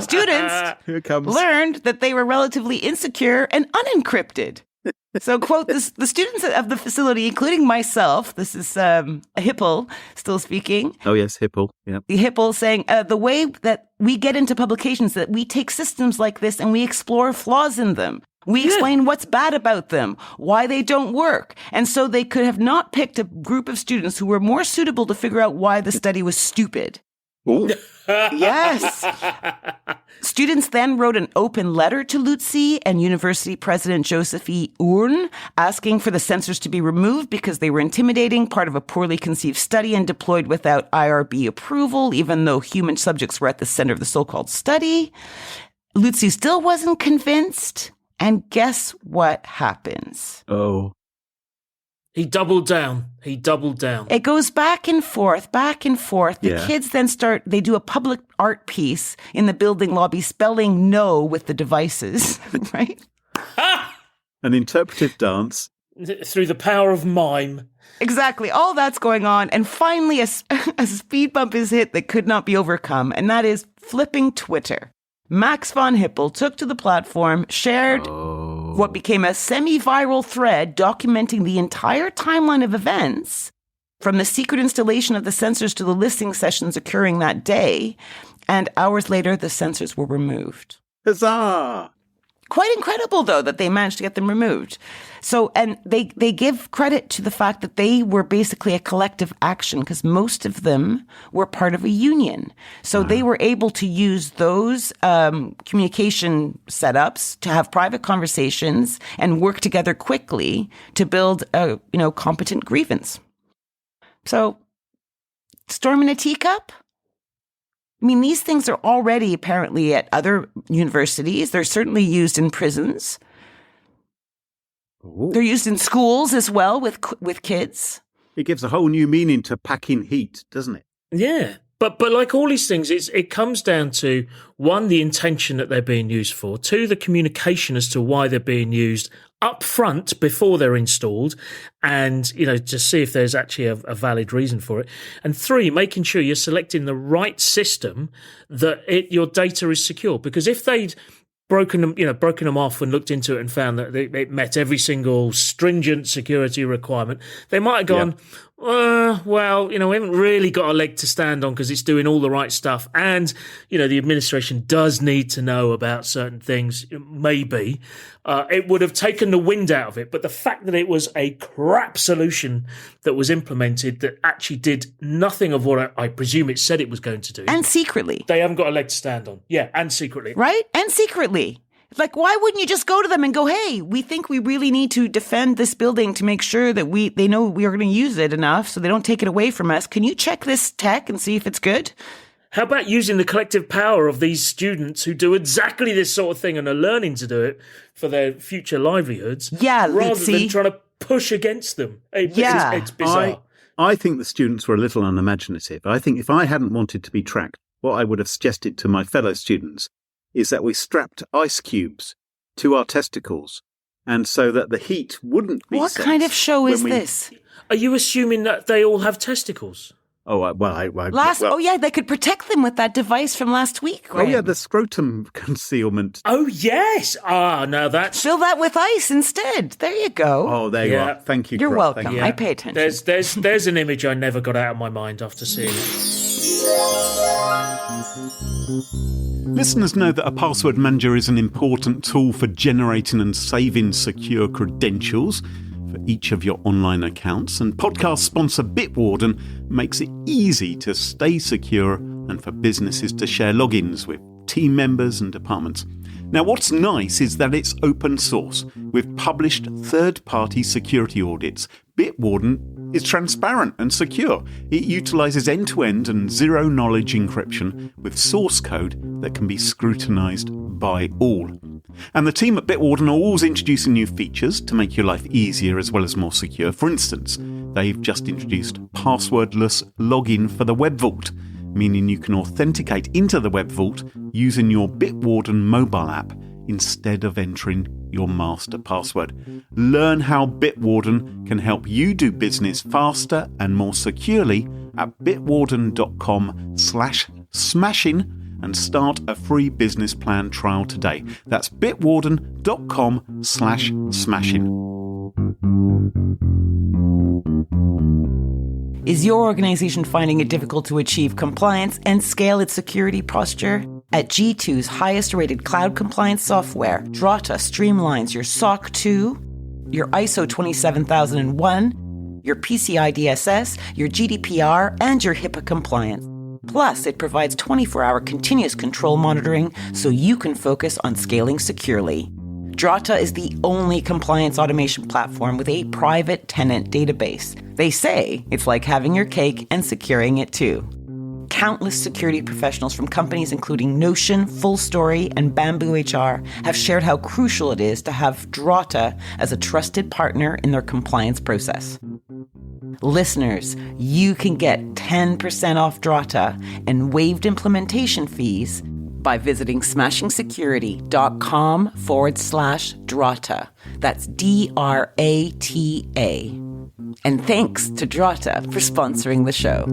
students learned that they were relatively insecure and unencrypted. So, quote, the students of the facility, including myself, this is Hippel still speaking. Oh, yes, Hippel. Yeah. Hippel saying, the way that we get into publications, that we take systems like this and we explore flaws in them. We explain what's bad about them, why they don't work. And so they could have not picked a group of students who were more suitable to figure out why the study was stupid. Yes. Students then wrote an open letter to Lutzi and University President Joseph E. Urn asking for the sensors to be removed because they were intimidating, part of a poorly conceived study and deployed without IRB approval, even though human subjects were at the center of the so-called study. Lutzi still wasn't convinced. And guess what happens? Oh. He doubled down. It goes back and forth. The kids then they do a public art piece in the building lobby spelling no with the devices, right? An interpretive dance. Through the power of mime. Exactly. All that's going on. And finally, a speed bump is hit that could not be overcome. And that is flipping Twitter. Max von Hippel took to the platform, shared what became a semi-viral thread documenting the entire timeline of events from the secret installation of the sensors to the listening sessions occurring that day. And hours later, the sensors were removed. Huzzah! Quite incredible, though, that they managed to get them removed. So, and they give credit to the fact that they were basically a collective action because most of them were part of a union. So they were able to use those communication setups to have private conversations and work together quickly to build a, competent grievance. So, storm in a teacup? I mean, these things are already apparently at other universities. They're certainly used in prisons. Ooh. They're used in schools as well with kids. It gives a whole new meaning to packing heat, doesn't it? Yeah. But like all these things, it comes down to, one, the intention that they're being used for, two, the communication as to why they're being used up front before they're installed and, to see if there's actually a valid reason for it. And three, making sure you're selecting the right system that your data is secure. Because if they'd broken them off and looked into it and found that it met every single stringent security requirement, they might have gone, we haven't really got a leg to stand on because it's doing all the right stuff. And, the administration does need to know about certain things. Maybe it would have taken the wind out of it. But the fact that it was a crap solution that was implemented that actually did nothing of what I presume it said it was going to do. And secretly. They haven't got a leg to stand on. Yeah, and secretly. Right? And secretly. Like, why wouldn't you just go to them and go, hey, we think we really need to defend this building to make sure that they know we are going to use it enough so they don't take it away from us. Can you check this tech and see if it's good? How about using the collective power of these students who do exactly this sort of thing and are learning to do it for their future livelihoods? Yeah, rather than trying to push against them. It's bizarre. I think the students were a little unimaginative. I think if I hadn't wanted to be tracked, what I would have suggested to my fellow students is that we strapped ice cubes to our testicles, and so that the heat wouldn't be What kind of show is this? Are you assuming that they all have testicles? Oh yeah, they could protect them with that device from last week. Oh yeah, the scrotum concealment. Oh yes. No, that's fill that with ice instead. There you go. Oh, there you are. Thank you. You're Carole. welcome. I pay attention. There's an image I never got out of my mind after seeing it. Listeners know that a password manager is an important tool for generating and saving secure credentials for each of your online accounts, and podcast sponsor Bitwarden makes it easy to stay secure and for businesses to share logins with team members and departments. Now, what's nice is that it's open source with published third-party security audits. Bitwarden is transparent and secure. It utilises end-to-end and zero-knowledge encryption with source code that can be scrutinised by all. And the team at Bitwarden are always introducing new features to make your life easier as well as more secure. For instance, they've just introduced passwordless login for the Web Vault, meaning you can authenticate into the Web Vault using your Bitwarden mobile app instead of entering your master password. Learn how Bitwarden can help you do business faster and more securely at bitwarden.com/smashing and start a free business plan trial today. That's bitwarden.com/smashing. Is your organization finding it difficult to achieve compliance and scale its security posture? At G2's highest-rated cloud compliance software, Drata streamlines your SOC 2, your ISO 27001, your PCI DSS, your GDPR, and your HIPAA compliance. Plus, it provides 24-hour continuous control monitoring so you can focus on scaling securely. Drata is the only compliance automation platform with a private tenant database. They say it's like having your cake and securing it too. Countless security professionals from companies including Notion, FullStory, and Bamboo HR have shared how crucial it is to have Drata as a trusted partner in their compliance process. Listeners, you can get 10% off Drata and waived implementation fees by visiting smashingsecurity.com/Drata. That's DRATA. And thanks to Drata for sponsoring the show.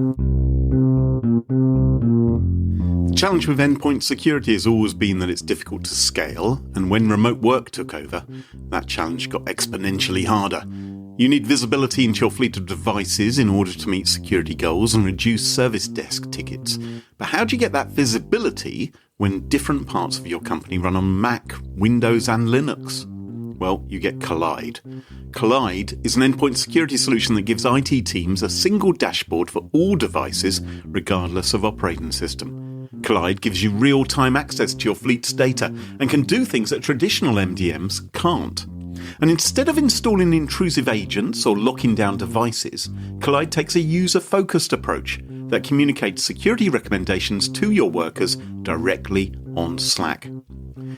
The challenge with endpoint security has always been that it's difficult to scale, and when remote work took over, that challenge got exponentially harder. You need visibility into your fleet of devices in order to meet security goals and reduce service desk tickets. But how do you get that visibility when different parts of your company run on Mac, Windows and Linux? Well, you get Collide. Collide is an endpoint security solution that gives IT teams a single dashboard for all devices, regardless of operating system. Collide gives you real-time access to your fleet's data and can do things that traditional MDMs can't. And instead of installing intrusive agents or locking down devices, Collide takes a user-focused approach that communicates security recommendations to your workers directly on Slack.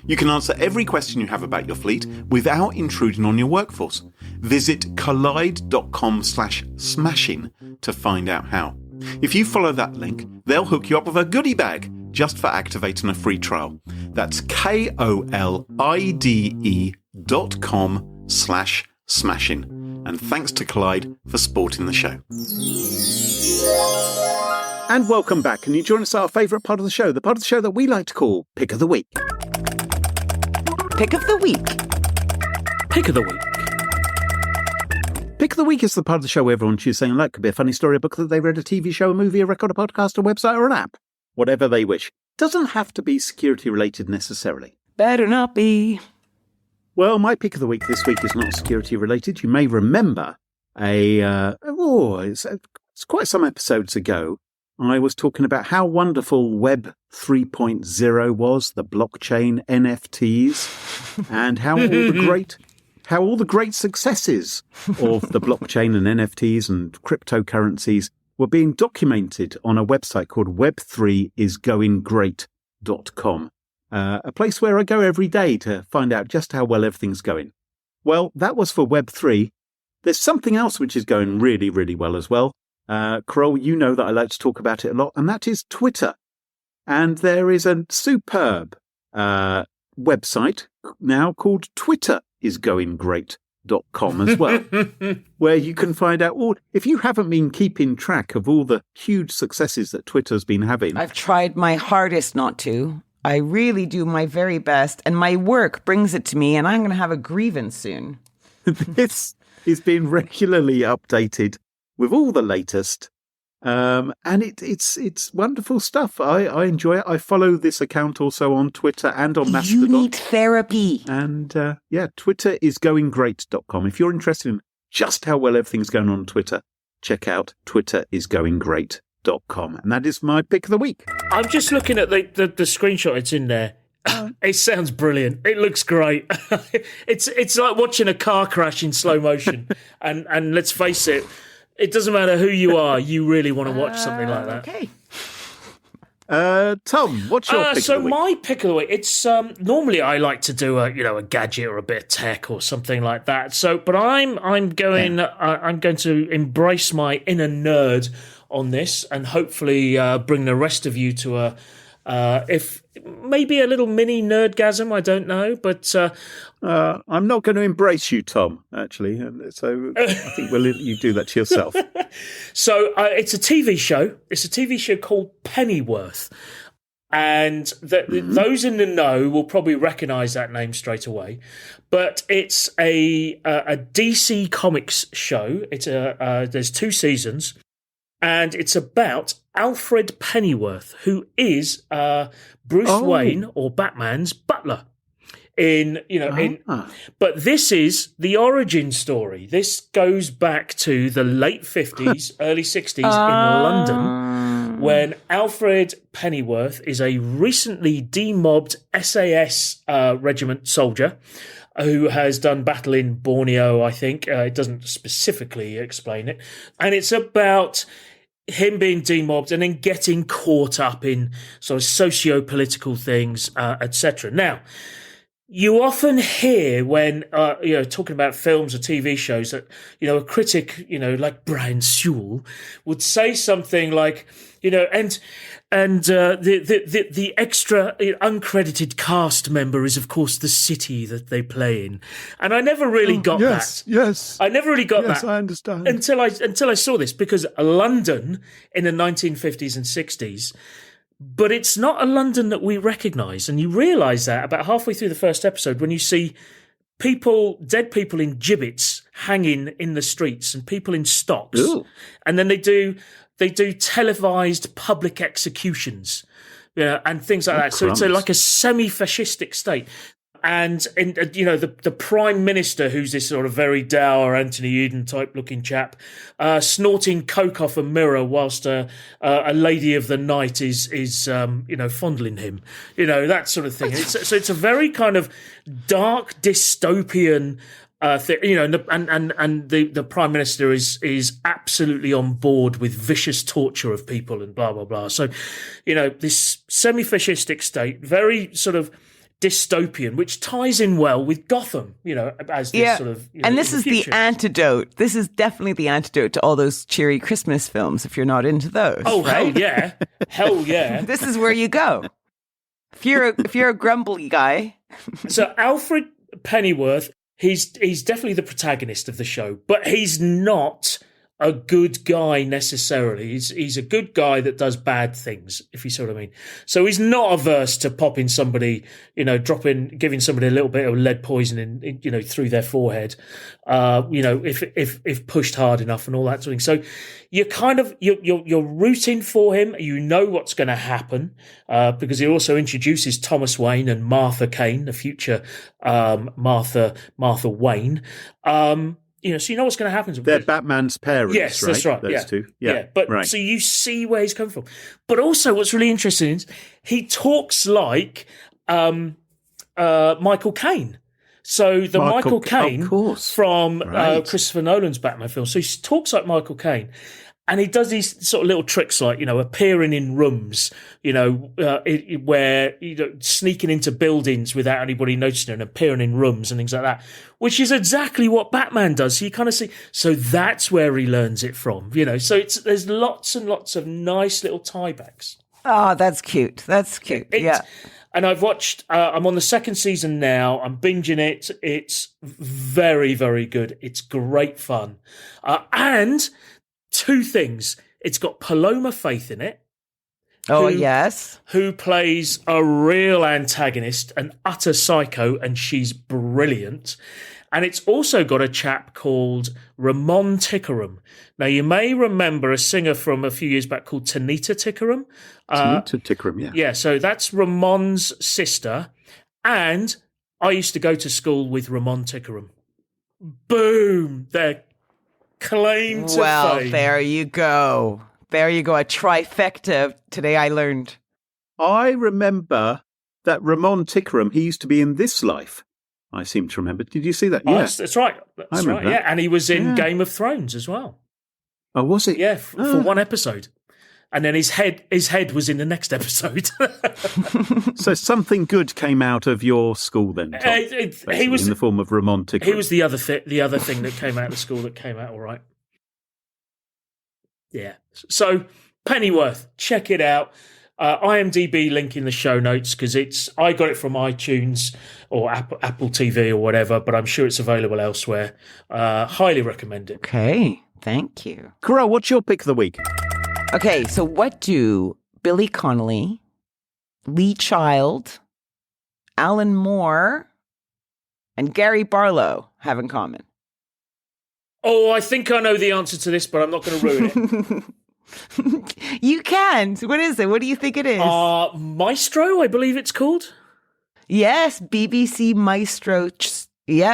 You can answer every question you have about your fleet without intruding on your workforce. Visit collide.com/smashing to find out how. If you follow that link, they'll hook you up with a goodie bag just for activating a free trial. That's KOLIDE.com/smashing. And thanks to Collide for supporting the show. And welcome back. Can you join us at our favourite part of the show? The part of the show that we like to call Pick of the Week. Pick of the Week. Pick of the Week. Pick of the Week is the part of the show where everyone chooses something like could be a funny story, a book that they read, a TV show, a movie, a record, a podcast, a website, or an app. Whatever they wish. Doesn't have to be security related necessarily. Better not be. Well, my pick of the week this week is not security related. You may remember it's quite some episodes ago, I was talking about how wonderful Web 3.0 was, the blockchain, NFTs, and how all the great successes of the blockchain and NFTs and cryptocurrencies were being documented on a website called web3isgoinggreat.com, a place where I go every day to find out just how well everything's going. Well, that was for Web3. There's something else which is going really, really well as well. Carole, you know that I like to talk about it a lot, and that is Twitter. And there is a superb website now called twitterisgoinggreat.com. as well, where you can find out all. If you haven't been keeping track of all the huge successes that Twitter's been having, I've tried my hardest not to. I really do my very best, and my work brings it to me, and I'm going to have a grievance soon. this is being regularly updated with all the latest. And it's wonderful stuff. I enjoy it. I follow this account also on Twitter and on Mastodon. You need therapy. And twitterisgoinggreat.com. If you're interested in just how well everything's going on Twitter, check out twitterisgoinggreat.com. And that is my pick of the week. I'm just looking at the screenshot. It's in there. It sounds brilliant. It looks great. It's like watching a car crash in slow motion. and let's face it, it doesn't matter who you are. You really want to watch something like that. Okay. Tom, what's your pick of the week? So my pick of the week, it's normally I like to do a gadget or a bit of tech or something like that. So, but I'm going to embrace my inner nerd on this and hopefully bring the rest of you to if maybe a little mini nerdgasm, I don't know, but I'm not going to embrace you, Tom, actually, so I think we'll let you do that to yourself. So it's a TV show. It's a TV show called Pennyworth, and those in the know will probably recognise that name straight away. But it's a DC Comics show. It's there's 2 seasons. And it's about Alfred Pennyworth, who is Bruce Wayne or Batman's butler. But this is the origin story. This goes back to the late 50s, early 60s in London, when Alfred Pennyworth is a recently demobbed SAS regiment soldier who has done battle in Borneo, I think. It doesn't specifically explain it. And it's about him being demobbed and then getting caught up in sort of socio-political things, etc. Now, you often hear when, talking about films or TV shows that, a critic, like Brian Sewell would say something like, the extra uncredited cast member is, of course, the city that they play in. And I never really got that. Yes. I never really got that. Yes, I understand. Until I saw this, because London in the 1950s and 60s, but it's not a London that we recognise. And you realise that about halfway through the first episode when you see dead people in gibbets hanging in the streets and people in stocks. Ooh. And then they do televised public executions, and things like that. So it's like a semi-fascistic state. And the Prime Minister, who's this sort of very dour Anthony Eden type looking chap, snorting coke off a mirror whilst a lady of the night is fondling him, that sort of thing. So it's a very kind of dark dystopian thing, and the Prime Minister is absolutely on board with vicious torture of people and blah blah blah. So, this semi-fascistic state, very sort of dystopian, which ties in well with Gotham, as this sort of. And this is the antidote. This is definitely the antidote to all those cheery Christmas films. If you're not into those, right? hell yeah! This is where you go. If you're a grumbly guy. So Alfred Pennyworth, he's definitely the protagonist of the show, but he's not a good guy necessarily. He's a good guy that does bad things, if you see what I mean. So he's not averse to popping somebody, giving somebody a little bit of lead poisoning, through their forehead, if pushed hard enough and all that sort of thing. So you're you're rooting for him. You know what's going to happen, because he also introduces Thomas Wayne and Martha Kane, the future Martha Wayne. So you know what's going to happen. They're Batman's parents, yes, right? That's right. Those two. Yeah. But right. So you see where he's coming from. But also what's really interesting is he talks like Michael Caine. So the Michael Caine from Christopher Nolan's Batman film. So he talks like Michael Caine. And he does these sort of little tricks like, appearing in rooms, where, sneaking into buildings without anybody noticing and appearing in rooms and things like that, which is exactly what Batman does. So you kind of see, so that's where he learns it from, so there's lots and lots of nice little tiebacks. Oh, that's cute. That's cute. Yeah. And I've watched, I'm on the second season now. I'm binging it. It's very, very good. It's great fun. And two things. It's got Paloma Faith in it. Oh, yes. Who plays a real antagonist, an utter psycho, and she's brilliant. And it's also got a chap called Ramon Tickerum. Now, you may remember a singer from a few years back called Tanita Tickerum. Tanita Tickerum, yeah. Yeah, so that's Ramon's sister. And I used to go to school with Ramon Tickerum. Boom! Their claim to fame. There you go. There you go. A trifecta today I learned. I remember that Ramon Tickerum, he used to be in This Life. I seem to remember. Did you see that? Oh, yeah. That's right. That's right. That. Yeah, and he was in Game of Thrones as well. Oh, was it? Yeah, for one episode. And then his head was in the next episode. So something good came out of your school then, Tom, he was in the form of Ramon Tickerum. He was the other thing that came out of the school that came out all right. Yeah. So Pennyworth, check it out. IMDb link in the show notes because I got it from iTunes or Apple TV or whatever, but I'm sure it's available elsewhere. Highly recommend it. Okay, thank you. Carole, what's your pick of the week? Okay, so what do Billy Connolly, Lee Child, Alan Moore, and Gary Barlow have in common? Oh, I think I know the answer to this, but I'm not going to ruin it. You can. What is it? What do you think it is? Maestro, I believe it's called. Yes, BBC Maestro.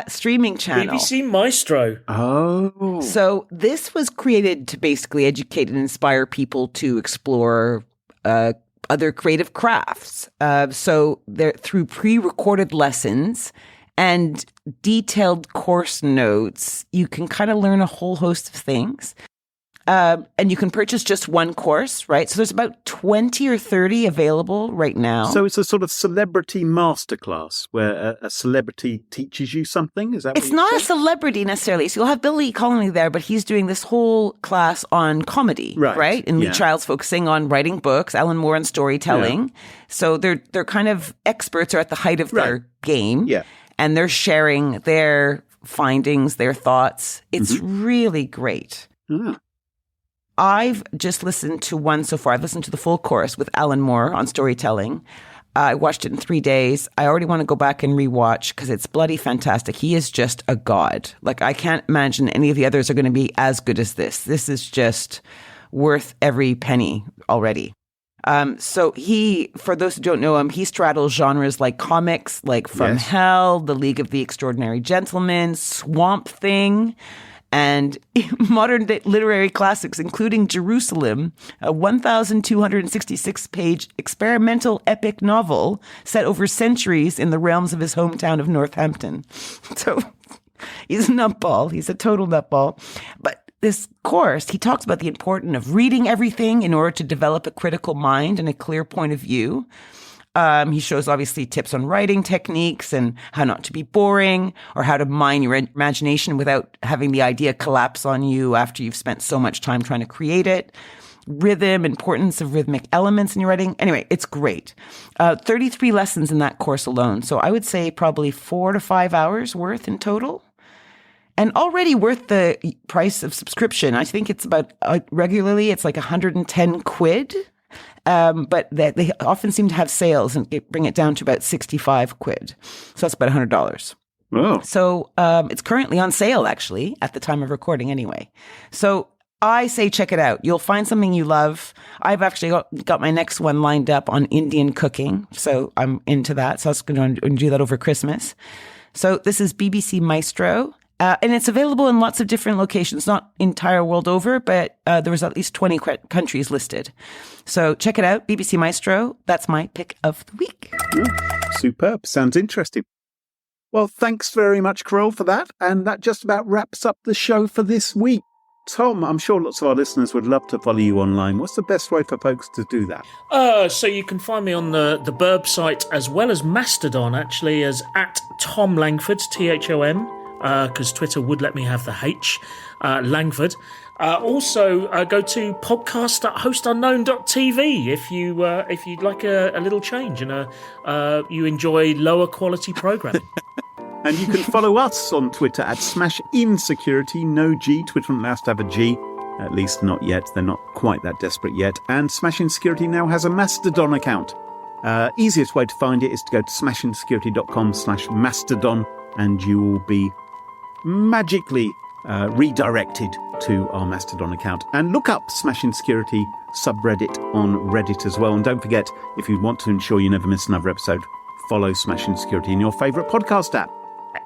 Streaming channel. BBC Maestro. Oh. So this was created to basically educate and inspire people to explore other creative crafts. So they're through pre-recorded lessons and detailed course notes, you can kind of learn a whole host of things. And you can purchase just one course, right? So there's about 20 or 30 available right now. So it's a sort of celebrity masterclass where a celebrity teaches you something? Is that what it's not a celebrity necessarily. So you'll have Billy Connolly there, but he's doing this whole class on comedy, right? And Lee Child's focusing on writing books, Alan Moore on storytelling. Yeah. So they're kind of experts are at the height of their game. Yeah. And they're sharing their findings, their thoughts. It's really great. Ah. I've just listened to one so far. I've listened to the full course with Alan Moore on storytelling. I watched it in 3 days. I already want to go back and rewatch because it's bloody fantastic. He is just a god. Like, I can't imagine any of the others are going to be as good as this. This is just worth every penny already. So he, for those who don't know him, he straddles genres like comics, like From Hell, The League of the Extraordinary Gentlemen, Swamp Thing, and modern literary classics, including Jerusalem, a 1,266-page experimental epic novel set over centuries in the realms of his hometown of Northampton. So he's a nutball. He's a total nutball. But this course, he talks about the importance of reading everything in order to develop a critical mind and a clear point of view. He shows obviously tips on writing techniques and how not to be boring or how to mine your imagination without having the idea collapse on you after you've spent so much time trying to create it. Rhythm, importance of rhythmic elements in your writing. Anyway, it's great. 33 lessons in that course alone. So I would say probably 4 to 5 hours worth in total. And already worth the price of subscription. I think it's about, regularly, it's like 110 quid. But they often seem to have sales and bring it down to about 65 quid. So that's about $100. Oh. So it's currently on sale, actually, at the time of recording anyway. So I say check it out. You'll find something you love. I've actually got my next one lined up on Indian cooking. So I'm into that. So I was going to do that over Christmas. So this is BBC Maestro. And it's available in lots of different locations, not entire world over, but there was at least 20 countries listed. So check it out, BBC Maestro. That's my pick of the week. Superb. Sounds interesting. Well, thanks very much, Carole, for that. And that just about wraps up the show for this week. Thom, I'm sure lots of our listeners would love to follow you online. What's the best way for folks to do that? So you can find me on the Burb site as well as Mastodon, actually, as at Thom Langford, THOM. Because Twitter would let me have the H, Langford. Also, go to podcast.hostunknown.tv if you'd like a little change and you enjoy lower quality programming. And you can follow us on Twitter at SmashInSecurity, no G. Twitter doesn't have to have a G. At least not yet. They're not quite that desperate yet. And SmashInSecurity now has a Mastodon account. Easiest way to find it is to go to smashinsecurity.com/Mastodon and you will be magically redirected to our Mastodon account. And look up Smashing Security subreddit on Reddit as well. And don't forget, if you want to ensure you never miss another episode, follow Smashing Security in your favourite podcast app.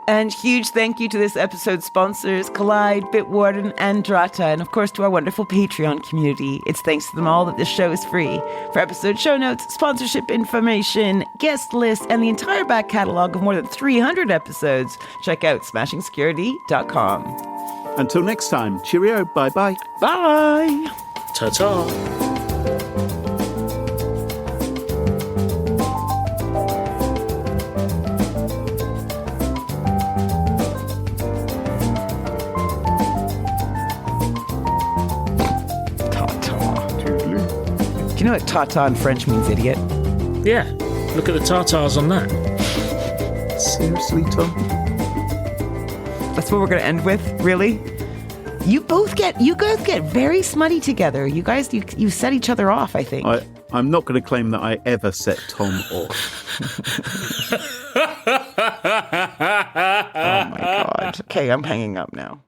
And huge thank you to this episode's sponsors, Collide, Bitwarden, and Drata, and of course to our wonderful Patreon community. It's thanks to them all that this show is free. For episode show notes, sponsorship information, guest lists, and the entire back catalog of more than 300 episodes, check out smashingsecurity.com. Until next time, cheerio, bye-bye. Bye! Ta-ta! Do you know what ta-ta in French means, idiot? Yeah, look at the Tartars on that. Seriously, Tom? That's what we're going to end with? Really? You guys get very smutty together. You guys, you set each other off, I think. I'm not going to claim that I ever set Thom off. Oh my God. Okay, I'm hanging up now.